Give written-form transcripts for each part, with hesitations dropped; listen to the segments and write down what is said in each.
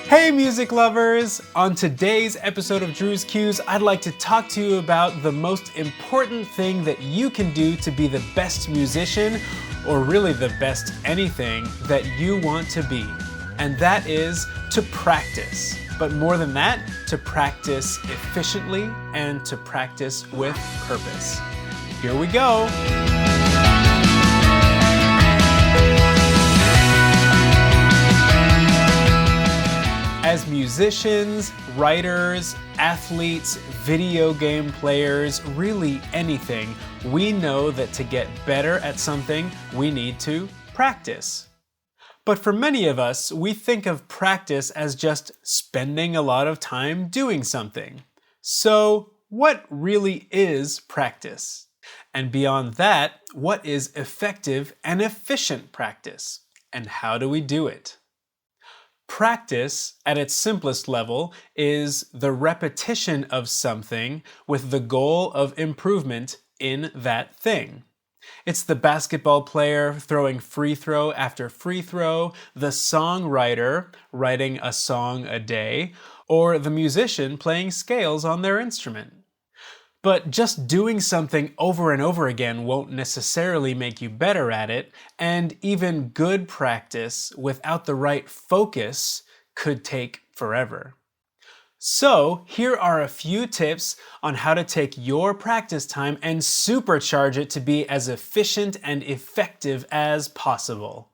Hey music lovers! On today's episode of Drew's Cues, I'd like to talk to you about the most important thing that you can do to be the best musician, or really the best anything that you want to be. And that is to practice. But more than that, to practice efficiently and to practice with purpose. Here we go! As musicians, writers, athletes, video game players, really anything, we know that to get better at something, we need to practice. But for many of us, we think of practice as just spending a lot of time doing something. So, what really is practice? And beyond that, what is effective and efficient practice? And how do we do it? Practice, at its simplest level, is the repetition of something with the goal of improvement in that thing. It's the basketball player throwing free throw after free throw, the songwriter writing a song a day, or the musician playing scales on their instrument. But just doing something over and over again won't necessarily make you better at it, and even good practice without the right focus could take forever. So, here are a few tips on how to take your practice time and supercharge it to be as efficient and effective as possible.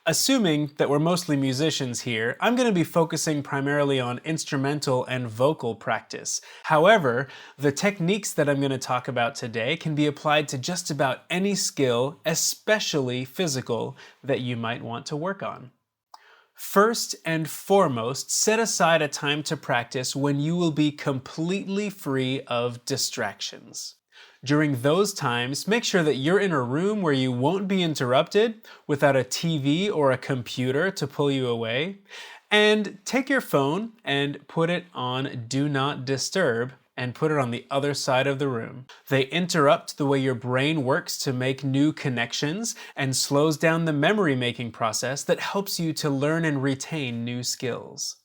Assuming that we're mostly musicians here, I'm going to be focusing primarily on instrumental and vocal practice. However, the techniques that I'm going to talk about today can be applied to just about any skill, especially physical, that you might want to work on. First and foremost, set aside a time to practice when you will be completely free of distractions. During those times, make sure that you're in a room where you won't be interrupted, without a TV or a computer to pull you away, and take your phone and put it on Do Not Disturb and put it on the other side of the room. They interrupt the way your brain works to make new connections and slows down the memory-making process that helps you to learn and retain new skills.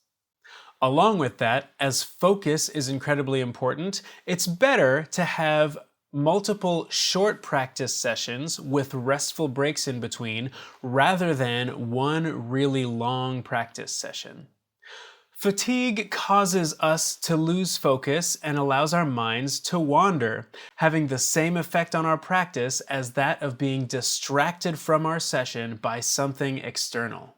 Along with that, as focus is incredibly important, it's better to have multiple short practice sessions with restful breaks in between rather than one really long practice session. Fatigue causes us to lose focus and allows our minds to wander, having the same effect on our practice as that of being distracted from our session by something external.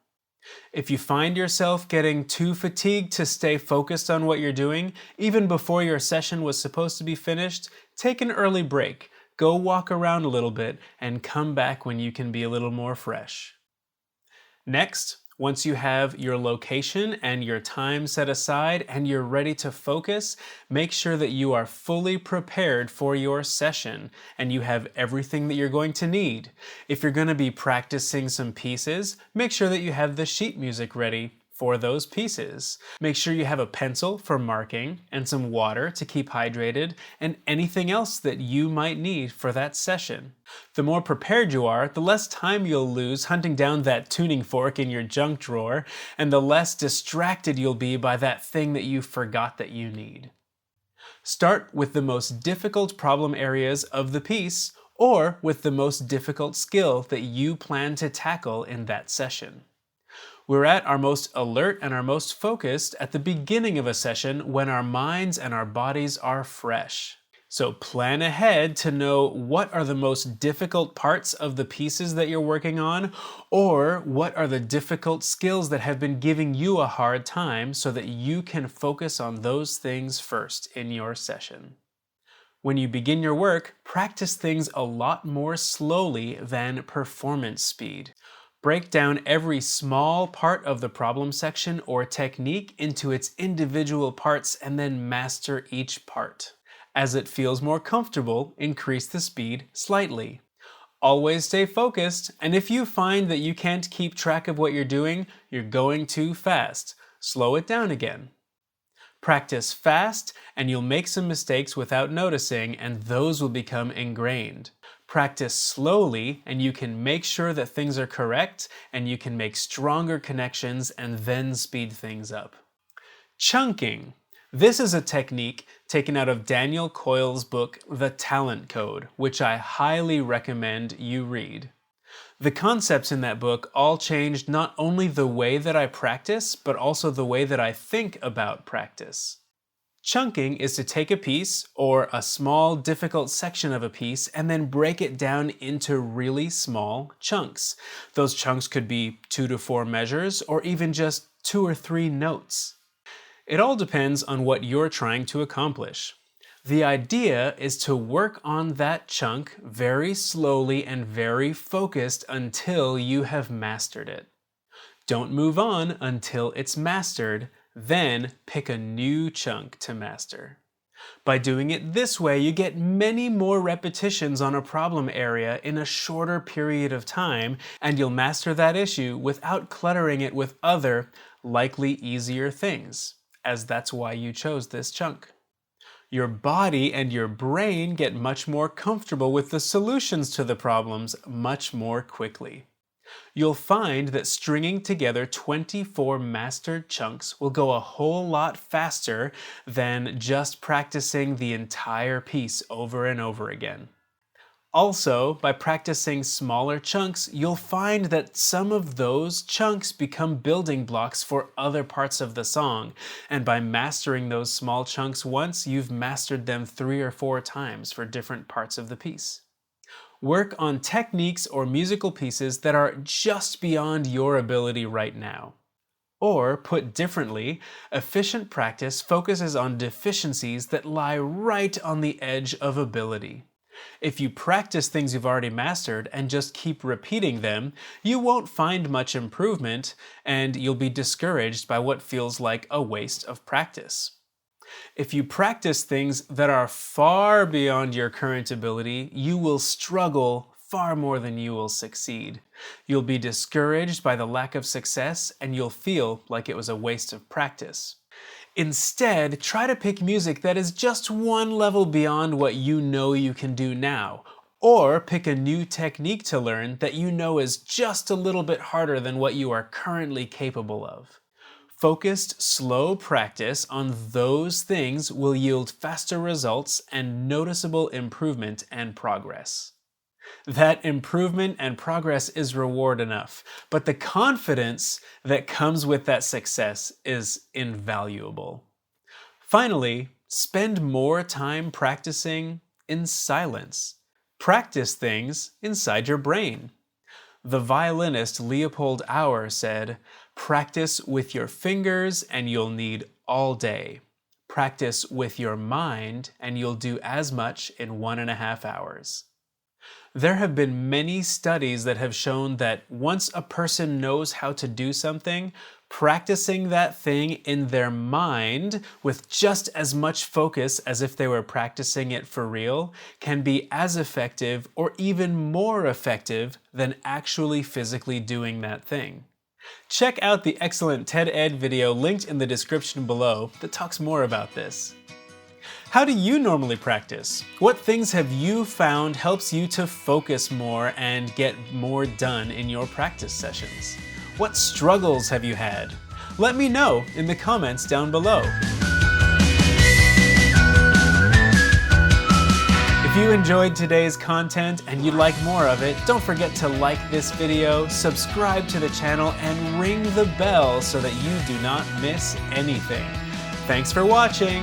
If you find yourself getting too fatigued to stay focused on what you're doing, even before your session was supposed to be finished, take an early break, go walk around a little bit, and come back when you can be a little more fresh. Next, once you have your location and your time set aside and you're ready to focus, make sure that you are fully prepared for your session and you have everything that you're going to need. If you're going to be practicing some pieces, make sure that you have the sheet music ready for those pieces. Make sure you have a pencil for marking and some water to keep hydrated and anything else that you might need for that session. The more prepared you are, the less time you'll lose hunting down that tuning fork in your junk drawer, and the less distracted you'll be by that thing that you forgot that you need. Start with the most difficult problem areas of the piece, or with the most difficult skill that you plan to tackle in that session. We're at our most alert and our most focused at the beginning of a session when our minds and our bodies are fresh. So plan ahead to know what are the most difficult parts of the pieces that you're working on, or what are the difficult skills that have been giving you a hard time so that you can focus on those things first in your session. When you begin your work, practice things a lot more slowly than performance speed. Break down every small part of the problem section or technique into its individual parts and then master each part. As it feels more comfortable, increase the speed slightly. Always stay focused, and if you find that you can't keep track of what you're doing, you're going too fast. Slow it down again. Practice fast, and you'll make some mistakes without noticing, and those will become ingrained. Practice slowly and you can make sure that things are correct and you can make stronger connections and then speed things up. Chunking. This is a technique taken out of Daniel Coyle's book, The Talent Code, which I highly recommend you read. The concepts in that book all changed not only the way that I practice, but also the way that I think about practice. Chunking is to take a piece, or a small, difficult section of a piece, and then break it down into really small chunks. Those chunks could be 2 to 4 measures, or even just 2 or 3 notes. It all depends on what you're trying to accomplish. The idea is to work on that chunk very slowly and very focused until you have mastered it. Don't move on until it's mastered, then pick a new chunk to master. By doing it this way, you get many more repetitions on a problem area in a shorter period of time, and you'll master that issue without cluttering it with other, likely easier things, as that's why you chose this chunk. Your body and your brain get much more comfortable with the solutions to the problems much more quickly. You'll find that stringing together 24 mastered chunks will go a whole lot faster than just practicing the entire piece over and over again. Also, by practicing smaller chunks, you'll find that some of those chunks become building blocks for other parts of the song, and by mastering those small chunks once, you've mastered them 3 or 4 times for different parts of the piece. Work on techniques or musical pieces that are just beyond your ability right now. Or, put differently, efficient practice focuses on deficiencies that lie right on the edge of ability. If you practice things you've already mastered and just keep repeating them, you won't find much improvement and you'll be discouraged by what feels like a waste of practice. If you practice things that are far beyond your current ability, you will struggle far more than you will succeed. You'll be discouraged by the lack of success and you'll feel like it was a waste of practice. Instead, try to pick music that is just one level beyond what you know you can do now, or pick a new technique to learn that you know is just a little bit harder than what you are currently capable of. Focused, slow practice on those things will yield faster results and noticeable improvement and progress. That improvement and progress is reward enough, but the confidence that comes with that success is invaluable. Finally, spend more time practicing in silence. Practice things inside your brain. The violinist Leopold Auer said, "Practice with your fingers and you'll need all day. Practice with your mind and you'll do as much in 1.5 hours." There have been many studies that have shown that once a person knows how to do something, practicing that thing in their mind with just as much focus as if they were practicing it for real can be as effective or even more effective than actually physically doing that thing. Check out the excellent TED Ed video linked in the description below that talks more about this. How do you normally practice? What things have you found helps you to focus more and get more done in your practice sessions? What struggles have you had? Let me know in the comments down below. If you enjoyed today's content and you'd like more of it, don't forget to like this video, subscribe to the channel, and ring the bell so that you do not miss anything. Thanks for watching!